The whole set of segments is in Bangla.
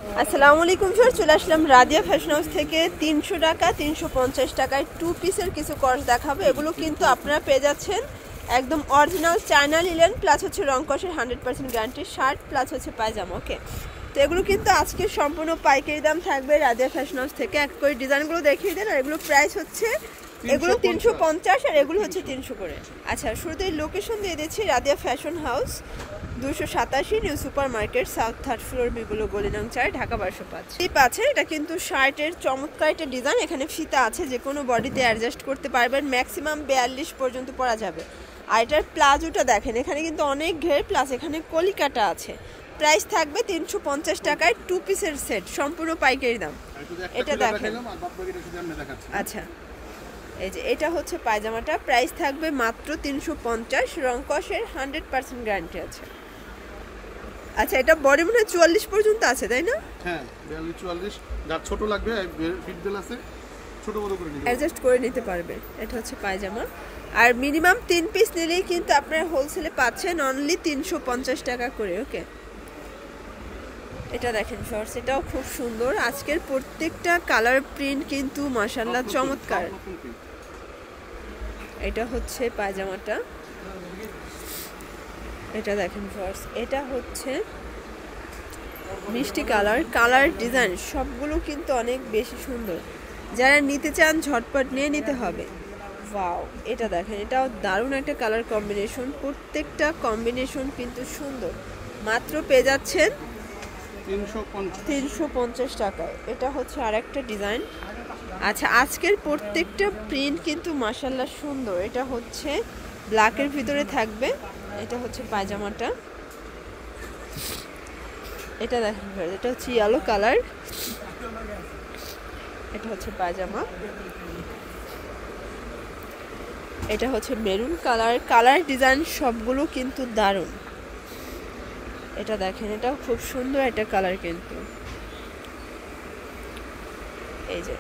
আসসালামু আলাইকুম স্যার, চলে আসলাম রাদিয়া ফ্যাশন হাউস থেকে 300 টাকা 350 টাকায় 2 পিসের কিছু কর্স দেখাবো। এগুলো কিন্তু আপনারা পেয়ে যাচ্ছেন একদম অরিজিনাল চায়না লিলেন, প্লাস হচ্ছে রং কষের 100% গ্যারান্টি শার্ট, প্লাস হচ্ছে পায়জামা। ওকে, তো এগুলো কিন্তু আজকে সম্পূর্ণ পাইকারি দাম থাকবে রাদিয়া ফ্যাশন হাউস থেকে। এক করে ডিজাইনগুলো দেখিয়ে দেন। আর এগুলো প্রাইস হচ্ছে, এগুলো 350 আর এগুলো হচ্ছে 300 করে। আচ্ছা, শুরুতেই লোকেশন দিয়ে দিচ্ছি, Radiya fashion house 287 new super market, south third floor, বিগুলো গলি নং 4, ঢাকা 1205। টিপ আছে, এটা কিন্তু শার্টের চমৎকার একটা ডিজাইন। এখানে ফিতা আছে, যে কোনো বডিতে অ্যাডজাস্ট করতে পারবেন, ম্যাক্সিমাম 42 পর্যন্ত পরা যাবে। আর এটার প্লাজোটা দেখেন, এখানে কিন্তু অনেক ঘের, প্লাস এখানে কলিকাটা আছে। প্রাইস থাকবে 350 টাকায় 2 পিসের সেট, সম্পূর্ণ পাইকারি দাম। এটা দেখেন। আচ্ছা, এই যে এটা হচ্ছে পায়জামাটা, প্রাইস থাকবে মাত্র 350, রং কষের 100% গ্যারান্টি আছে। আচ্ছা, এটা বডি মনে হয় 44 পর্যন্ত আছে, তাই না? হ্যাঁ, 42 44, যার ছোট লাগবে ফিট বেল আছে, ছোট বড় করে নিতে অ্যাডজাস্ট করে নিতে পারবে। এটা হচ্ছে পায়জামা। আর মিনিমাম 3 পিস নিলেই কিন্তু আপনারা হোলসেলে পাচ্ছেন অনলি 350 টাকা করে। ওকে, এটা দেখেন শর্টস, এটাও খুব সুন্দর। আজকের প্রত্যেকটা কালার প্রিন্ট কিন্তু মাশাআল্লাহ চমৎকার। এটা হচ্ছে পায়জামাটা, এটা দেখেন শর্টস, এটা হচ্ছে মিষ্টি কালার, কালার ডিজাইন সবগুলো কিন্তু অনেক বেশি সুন্দর। যারা নিতে চান ঝটপট নিয়ে নিতে হবে। ওয়াও, এটা দেখেন, এটাও দারুণ একটা কালার কম্বিনেশন, প্রত্যেকটা কম্বিনেশন কিন্তু সুন্দর। মাত্র পেয়ে যাচ্ছেন 350 টাকায়। এটা হচ্ছে আরেকটা ডিজাইন। আচ্ছা, আজকের প্রত্যেকটা প্রিন্ট কিন্তু মাশাআল্লাহ সুন্দর। এটা হচ্ছে ব্ল্যাকের ভিতরে থাকবে, এটা হচ্ছে পায়জামাটা। এটা দেখেন, এটা হচ্ছে ইয়েলো কালার, এটা হচ্ছে পায়জামা। এটা হচ্ছে মেরুন কালার, কালার ডিজাইন সবগুলো কিন্তু দারুণ। এটা দেখেন, এটাও খুব সুন্দর একটা কালার কিন্তু। এই যে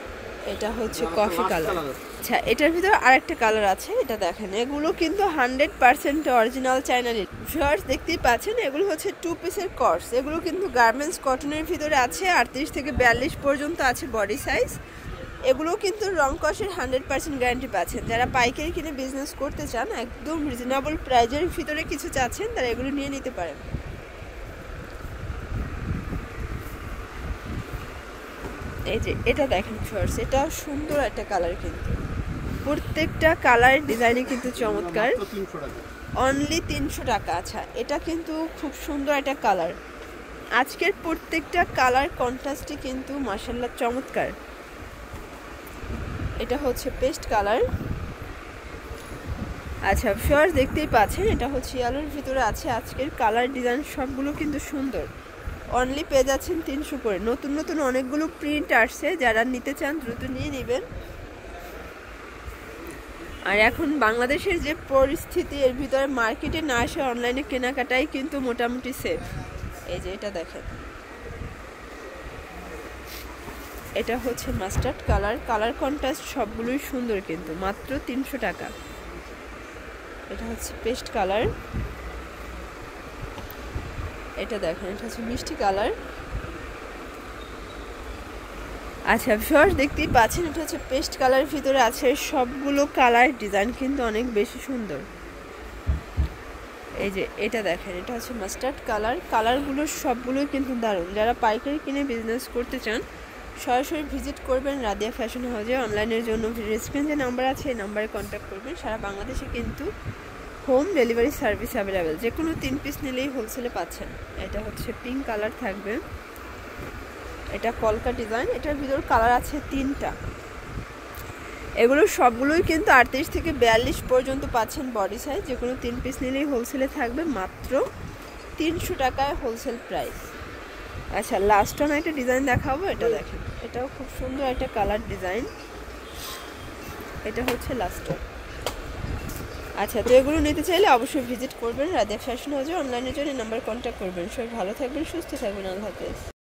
এটা হচ্ছে কফি কালার। আচ্ছা, এটার ভিতরে আরেকটা কালার আছে, এটা দেখেন। এগুলো কিন্তু 100% অরিজিনাল চায়না শর্টস দেখতেই পাচ্ছেন। এগুলো হচ্ছে 2 পিসের কর্স। এগুলো কিন্তু গার্মেন্টস কটনের ভিতরে আছে, 38 থেকে 42 পর্যন্ত আছে বডি সাইজ। এগুলো কিন্তু রং কষের 100% গ্যারান্টি পাচ্ছেন। যারা পাইকারি কিনে বিজনেস করতে চান, একদম রিজনেবল প্রাইজের ভিতরে কিছু চাচ্ছেন, তারা এগুলো নিয়ে নিতে পারেন। এই যে এটা দেখেন শর্টস, এটা সুন্দর একটা কালার কিন্তু। প্রত্যেকটা কালার ডিজাইনে কিন্তু চমৎকার, অনলি 300 টাকা। আচ্ছা, এটা কিন্তু খুব সুন্দর একটা কালার। আজকের প্রত্যেকটা কালার কন্ট্রাস্টই কিন্তু মাশাআল্লাহ চমৎকার। এটা হচ্ছে পেস্ট কালার। আচ্ছা শর্টস দেখতেই পাচ্ছেন, এটা হচ্ছে ইয়েলোর ভিতরে আছে। আজকের কালার ডিজাইন সবগুলো কিন্তু সুন্দর। অনলি পেয়ে যাচ্ছেন 300 করে। নতুন নতুন অনেকগুলো প্রিন্ট আসছে, যারা নিতে চান দ্রুত নিয়ে নেবেন। আর এখন বাংলাদেশের যে পরিস্থিতি, এর ভিতরে মার্কেটে না আসে অনলাইনে কেনাকাটাই কিন্তু মোটামুটি সেফ। এই যে এটা দেখেন, এটা হচ্ছে মাস্টার্ড কালার, কালার কন্ট্রাস্ট সবগুলোই সুন্দর কিন্তু। মাত্র 300 টাকা। এটা হচ্ছে পেস্ট কালার, এটা দেখেন, এটা হচ্ছে মিষ্টি কালার। আচ্ছা শর্টস দেখতেই পাচ্ছেন, এটা হচ্ছে পেস্ট কালারের ভিতরে আছে। সবগুলো কালার ডিজাইন কিন্তু অনেক বেশি সুন্দর। এই যে এটা দেখেন, এটা হচ্ছে মাস্টার্ড কালার, কালারগুলো সবগুলোই কিন্তু দারুণ। যারা পাইকারি কিনে বিজনেস করতে চান, সরাসরি ভিজিট করবেন রাদিয়া ফ্যাশন হাউসে। অনলাইনের জন্য স্ক্রিনে যে নাম্বার আছে, এই নাম্বারে কন্ট্যাক্ট করবেন। সারা বাংলাদেশে কিন্তু হোম ডেলিভারি সার্ভিস অ্যাভেলেবেল। যে কোনো 3 পিস নিলেই হোলসেলে পাচ্ছেন। এটা হচ্ছে পিঙ্ক কালার থাকবে, এটা কলকা ডিজাইন। এটার ভিতর কালার আছে 3টা। এগুলো সবগুলোই কিন্তু 38 থেকে 42 পর্যন্ত পাচ্ছেন বডি সাইজ। যে কোনো 3 পিস নিলেই হোলসেলে থাকবে মাত্র 300 টাকায় হোলসেল প্রাইস। আচ্ছা, লাস্ট অন একটা ডিজাইন দেখাবো, এটা দেখেন, এটাও খুব সুন্দর একটা কালার ডিজাইন। এটা হচ্ছে লাস্ট অন। আচ্ছা, তো এগুলো নিতে চাইলে অবশ্যই ভিজিট করবেন রাদিয়া ফ্যাশন হাউসে। অনলাইনের জন্য নাম্বার কন্ট্যাক্ট করবেন। সবাই ভালো থাকবেন, সুস্থ থাকবেন, আল্লাহ হাফেজ।